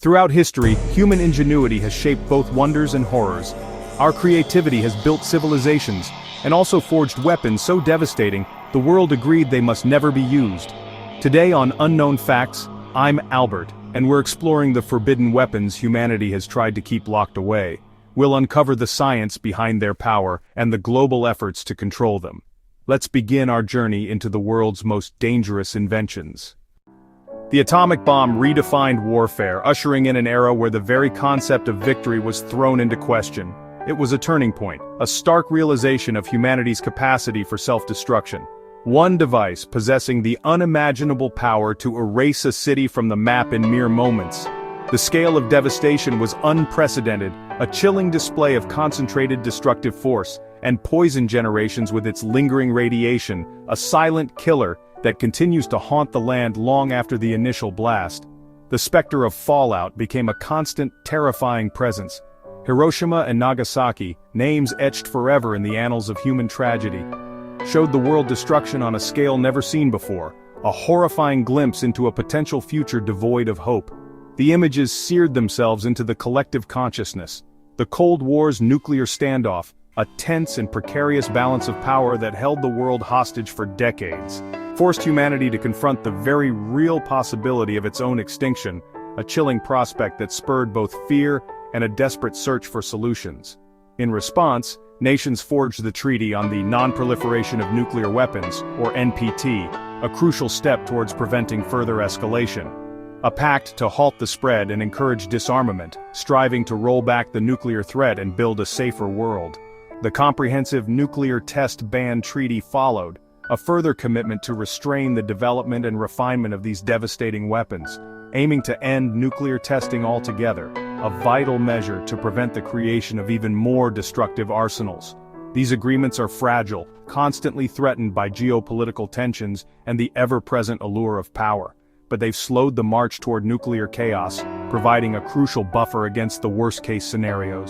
Throughout history, human ingenuity has shaped both wonders and horrors. Our creativity has built civilizations, and also forged weapons so devastating, the world agreed they must never be used. Today on Unknown Facts, I'm Albert, and we're exploring the forbidden weapons humanity has tried to keep locked away. We'll uncover the science behind their power and the global efforts to control them. Let's begin our journey into the world's most dangerous inventions. The atomic bomb redefined warfare, ushering in an era where the very concept of victory was thrown into question. It was a turning point, a stark realization of humanity's capacity for self-destruction. One device possessing the unimaginable power to erase a city from the map in mere moments. The scale of devastation was unprecedented, a chilling display of concentrated destructive force, and poison generations with its lingering radiation, a silent killer that continues to haunt the land long after the initial blast. The specter of fallout became a constant, terrifying presence. Hiroshima and Nagasaki, names etched forever in the annals of human tragedy, showed the world destruction on a scale never seen before, a horrifying glimpse into a potential future devoid of hope. The images seared themselves into the collective consciousness. The Cold War's nuclear standoff, a tense and precarious balance of power that held the world hostage for decades, forced humanity to confront the very real possibility of its own extinction, a chilling prospect that spurred both fear and a desperate search for solutions. In response, nations forged the Treaty on the Non-Proliferation of Nuclear Weapons, or NPT, a crucial step towards preventing further escalation. A pact to halt the spread and encourage disarmament, striving to roll back the nuclear threat and build a safer world. The Comprehensive Nuclear Test Ban Treaty followed, a further commitment to restrain the development and refinement of these devastating weapons, aiming to end nuclear testing altogether, a vital measure to prevent the creation of even more destructive arsenals. These agreements are fragile, constantly threatened by geopolitical tensions and the ever-present allure of power, but they've slowed the march toward nuclear chaos, providing a crucial buffer against the worst-case scenarios.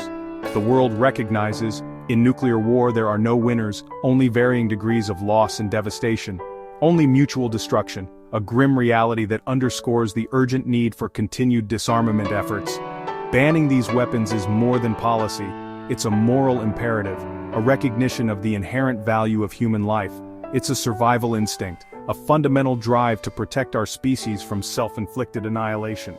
The world recognizes, in nuclear war there are no winners, only varying degrees of loss and devastation. Only mutual destruction, a grim reality that underscores the urgent need for continued disarmament efforts. Banning these weapons is more than policy, it's a moral imperative, a recognition of the inherent value of human life. It's a survival instinct, a fundamental drive to protect our species from self-inflicted annihilation.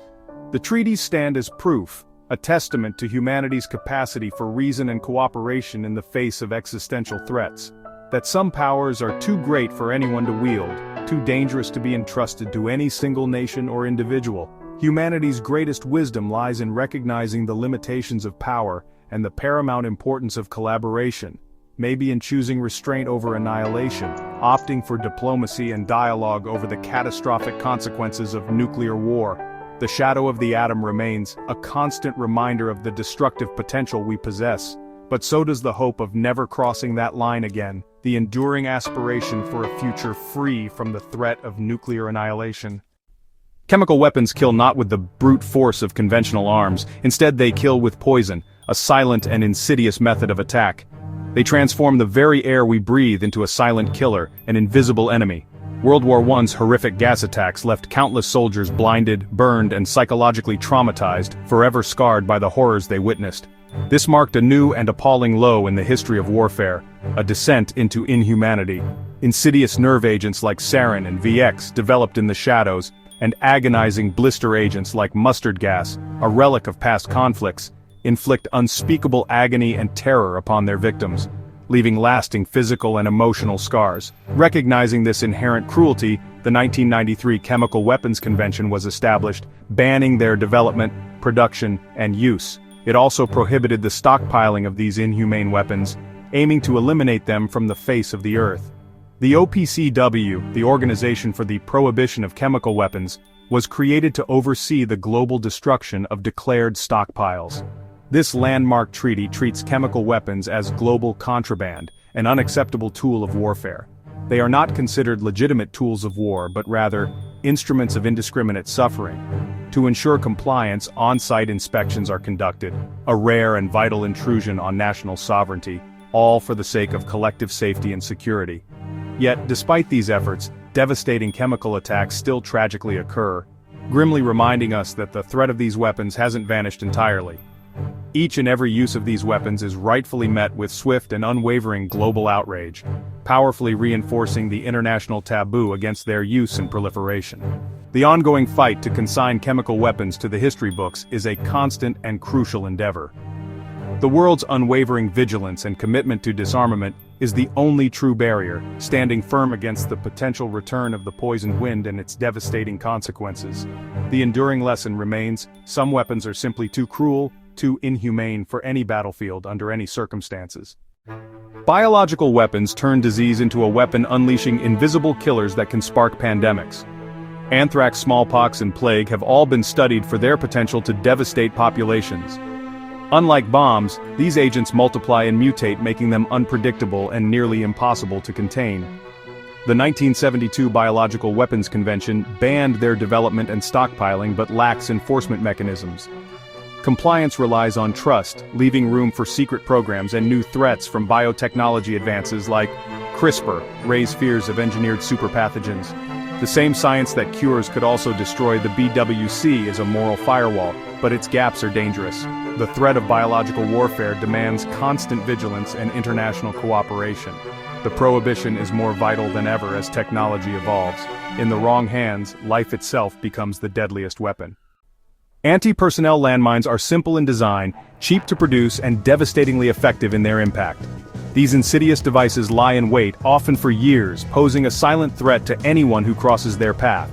The treaties stand as proof, a testament to humanity's capacity for reason and cooperation in the face of existential threats. That some powers are too great for anyone to wield, too dangerous to be entrusted to any single nation or individual. Humanity's greatest wisdom lies in recognizing the limitations of power and the paramount importance of collaboration, maybe in choosing restraint over annihilation, opting for diplomacy and dialogue over the catastrophic consequences of nuclear war. The shadow of the atom remains, a constant reminder of the destructive potential we possess, but so does the hope of never crossing that line again, the enduring aspiration for a future free from the threat of nuclear annihilation. Chemical weapons kill not with the brute force of conventional arms, instead they kill with poison, a silent and insidious method of attack. They transform the very air we breathe into a silent killer, an invisible enemy. World War I's horrific gas attacks left countless soldiers blinded, burned, and psychologically traumatized, forever scarred by the horrors they witnessed. This marked a new and appalling low in the history of warfare, a descent into inhumanity. Insidious nerve agents like sarin and VX developed in the shadows, and agonizing blister agents like mustard gas, a relic of past conflicts, inflict unspeakable agony and terror upon their victims, leaving lasting physical and emotional scars. Recognizing this inherent cruelty, the 1993 Chemical Weapons Convention was established, banning their development, production, and use. It also prohibited the stockpiling of these inhumane weapons, aiming to eliminate them from the face of the earth. The OPCW, the Organization for the Prohibition of Chemical Weapons, was created to oversee the global destruction of declared stockpiles. This landmark treaty treats chemical weapons as global contraband, an unacceptable tool of warfare. They are not considered legitimate tools of war, but rather, instruments of indiscriminate suffering. To ensure compliance, on-site inspections are conducted, a rare and vital intrusion on national sovereignty, all for the sake of collective safety and security. Yet, despite these efforts, devastating chemical attacks still tragically occur. grimly reminding us that the threat of these weapons hasn't vanished entirely. Each and every use of these weapons is rightfully met with swift and unwavering global outrage, powerfully reinforcing the international taboo against their use and proliferation. The ongoing fight to consign chemical weapons to the history books is a constant and crucial endeavor. The world's unwavering vigilance and commitment to disarmament is the only true barrier, standing firm against the potential return of the poisoned wind and its devastating consequences. The enduring lesson remains: some weapons are simply too cruel, too inhumane for any battlefield under any circumstances. Biological weapons turn disease into a weapon, unleashing invisible killers that can spark pandemics. Anthrax, smallpox, and plague have all been studied for their potential to devastate populations. Unlike bombs, these agents multiply and mutate, making them unpredictable and nearly impossible to contain. The 1972 Biological Weapons Convention banned their development and stockpiling but lacks enforcement mechanisms. Compliance relies on trust, leaving room for secret programs and new threats from biotechnology advances like CRISPR raise fears of engineered superpathogens. The same science that cures could also destroy the BWC as a moral firewall, but its gaps are dangerous. The threat of biological warfare demands constant vigilance and international cooperation. The prohibition is more vital than ever as technology evolves. In the wrong hands, life itself becomes the deadliest weapon. Anti-personnel landmines are simple in design, cheap to produce, and devastatingly effective in their impact. These insidious devices lie in wait, often for years, posing a silent threat to anyone who crosses their path.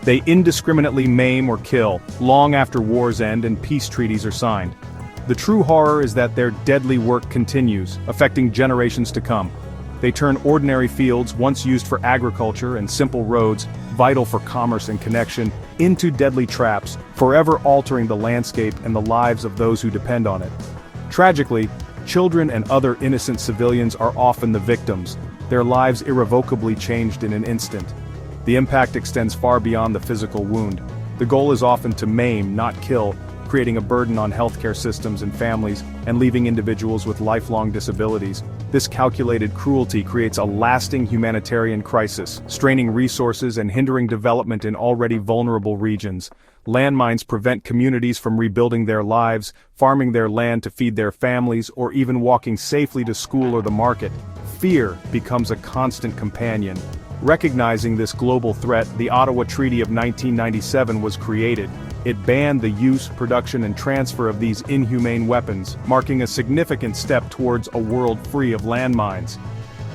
They indiscriminately maim or kill, long after wars end and peace treaties are signed. The true horror is that their deadly work continues, affecting generations to come. They turn ordinary fields, once used for agriculture and simple roads, vital for commerce and connection, into deadly traps, forever altering the landscape and the lives of those who depend on it. Tragically, children and other innocent civilians are often the victims, their lives irrevocably changed in an instant. The impact extends far beyond the physical wound. The goal is often to maim, not kill, creating a burden on healthcare systems and families, and leaving individuals with lifelong disabilities. This calculated cruelty creates a lasting humanitarian crisis, straining resources and hindering development in already vulnerable regions. Landmines prevent communities from rebuilding their lives, farming their land to feed their families, or even walking safely to school or the market. Fear becomes a constant companion. Recognizing this global threat, the Ottawa Treaty of 1997 was created. It banned the use, production, and transfer of these inhumane weapons, marking a significant step towards a world free of landmines.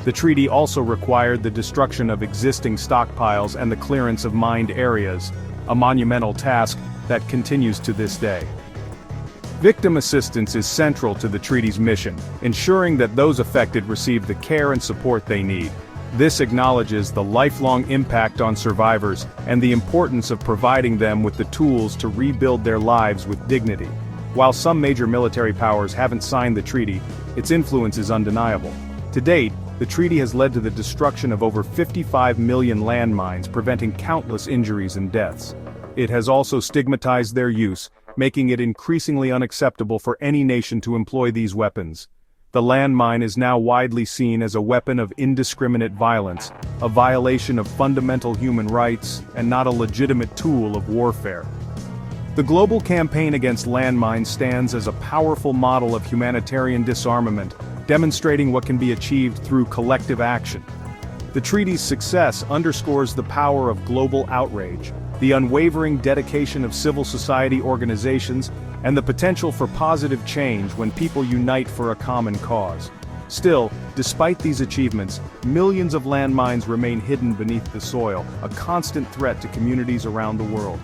The treaty also required the destruction of existing stockpiles and the clearance of mined areas, a monumental task that continues to this day. Victim assistance is central to the treaty's mission, ensuring that those affected receive the care and support they need. This acknowledges the lifelong impact on survivors and the importance of providing them with the tools to rebuild their lives with dignity. While some major military powers haven't signed the treaty, its influence is undeniable. To date, the treaty has led to the destruction of over 55 million landmines, preventing countless injuries and deaths. It has also stigmatized their use, making it increasingly unacceptable for any nation to employ these weapons. The landmine is now widely seen as a weapon of indiscriminate violence, a violation of fundamental human rights, and not a legitimate tool of warfare. The global campaign against landmines stands as a powerful model of humanitarian disarmament, demonstrating what can be achieved through collective action. The treaty's success underscores the power of global outrage, the unwavering dedication of civil society organizations, and the potential for positive change when people unite for a common cause. Still, despite these achievements, millions of landmines remain hidden beneath the soil, a constant threat to communities around the world.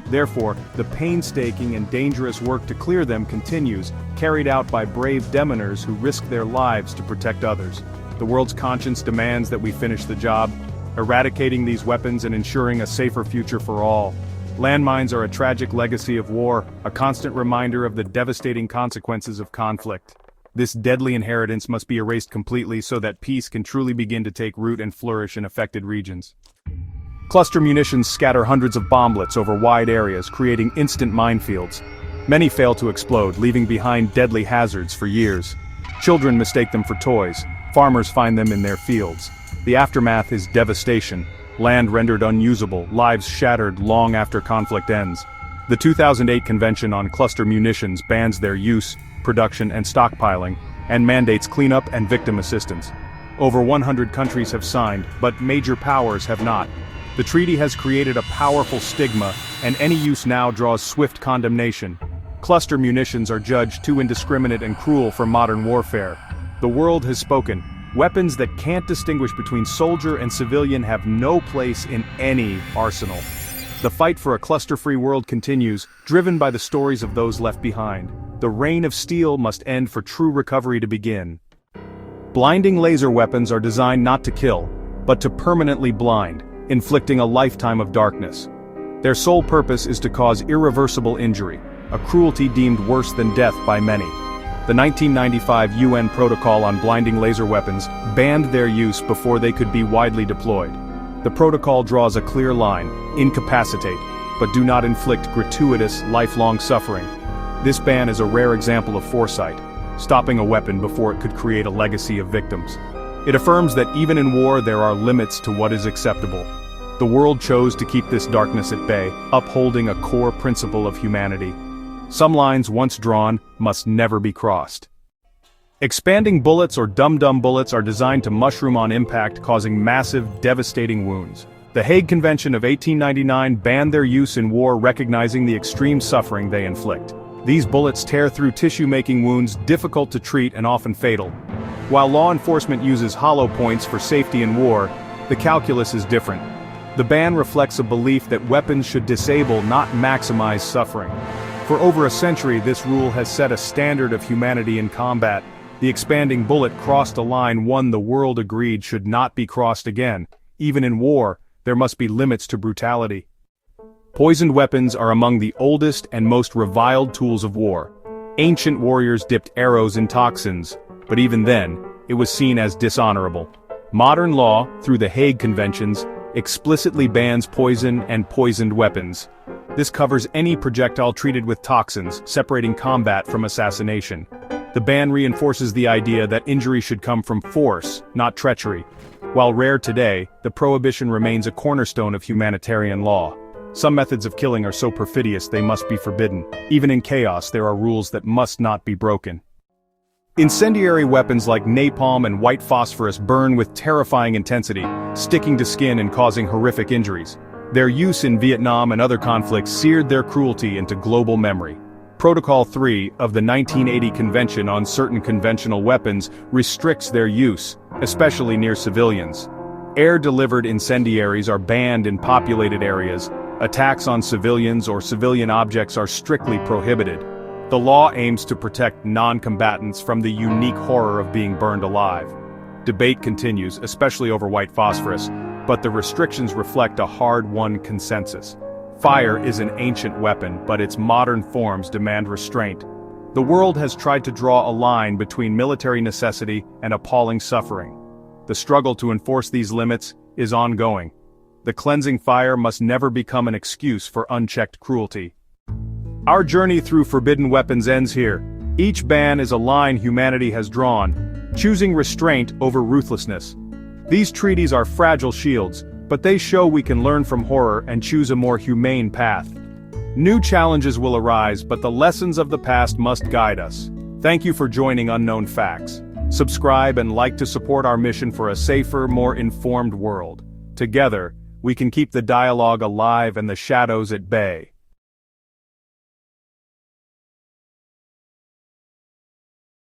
Therefore, the painstaking and dangerous work to clear them continues, carried out by brave demoners who risk their lives to protect others. The world's conscience demands that we finish the job, eradicating these weapons and ensuring a safer future for all. Landmines are a tragic legacy of war, a constant reminder of the devastating consequences of conflict. This deadly inheritance must be erased completely so that peace can truly begin to take root and flourish in affected regions. Cluster munitions scatter hundreds of bomblets over wide areas, creating instant minefields. Many fail to explode, leaving behind deadly hazards for years. Children mistake them for toys. Farmers find them in their fields. The aftermath is devastation. land rendered unusable, lives shattered long after conflict ends. The 2008 Convention on Cluster Munitions bans their use, production and stockpiling, and mandates cleanup and victim assistance. Over 100 countries have signed, but major powers have not. The treaty has created a powerful stigma, and any use now draws swift condemnation. Cluster munitions are judged too indiscriminate and cruel for modern warfare. The world has spoken. Weapons that can't distinguish between soldier and civilian have no place in any arsenal. The fight for a cluster-free world continues, driven by the stories of those left behind. The reign of steel must end for true recovery to begin. Blinding laser weapons are designed not to kill, but to permanently blind, inflicting a lifetime of darkness. Their sole purpose is to cause irreversible injury, a cruelty deemed worse than death by many. The 1995 UN Protocol on Blinding Laser Weapons banned their use before they could be widely deployed. The protocol draws a clear line: incapacitate, but do not inflict gratuitous, lifelong suffering. This ban is a rare example of foresight, stopping a weapon before it could create a legacy of victims. It affirms that even in war there are limits to what is acceptable. The world chose to keep this darkness at bay, upholding a core principle of humanity. Some lines once drawn must never be crossed. Expanding bullets or dum-dum bullets are designed to mushroom on impact, causing massive, devastating wounds. The Hague Convention of 1899 banned their use in war, recognizing the extreme suffering they inflict. These bullets tear through tissue, making wounds difficult to treat and often fatal. While law enforcement uses hollow points for safety in war, the calculus is different. The ban reflects a belief that weapons should disable, not maximize suffering. For over a century, this rule has set a standard of humanity in combat. The expanding bullet crossed a line, one the world agreed should not be crossed again. Even in war, there must be limits to brutality. Poisoned weapons are among the oldest and most reviled tools of war. Ancient warriors dipped arrows in toxins, but even then, it was seen as dishonorable. Modern law, through the Hague Conventions, explicitly bans poison and poisoned weapons. This covers any projectile treated with toxins, separating combat from assassination. The ban reinforces the idea that injury should come from force, not treachery. While rare today, the prohibition remains a cornerstone of humanitarian law. Some methods of killing are so perfidious they must be forbidden. Even in chaos, there are rules that must not be broken. Incendiary weapons like napalm and white phosphorus burn with terrifying intensity, sticking to skin and causing horrific injuries. Their use in Vietnam and other conflicts seared their cruelty into global memory. Protocol 3 of the 1980 Convention on Certain Conventional Weapons restricts their use, especially near civilians. Air-delivered incendiaries are banned in populated areas. Attacks on civilians or civilian objects are strictly prohibited. The law aims to protect non-combatants from the unique horror of being burned alive. Debate continues, especially over white phosphorus, but the restrictions reflect a hard-won consensus. Fire is an ancient weapon, but its modern forms demand restraint. The world has tried to draw a line between military necessity and appalling suffering. The struggle to enforce these limits is ongoing. The cleansing fire must never become an excuse for unchecked cruelty. Our journey through forbidden weapons ends here. Each ban is a line humanity has drawn, choosing restraint over ruthlessness. These treaties are fragile shields, but they show we can learn from horror and choose a more humane path. New challenges will arise, but the lessons of the past must guide us. Thank you for joining Unknown Facts. Subscribe and like to support our mission for a safer, more informed world. Together, we can keep the dialogue alive and the shadows at bay.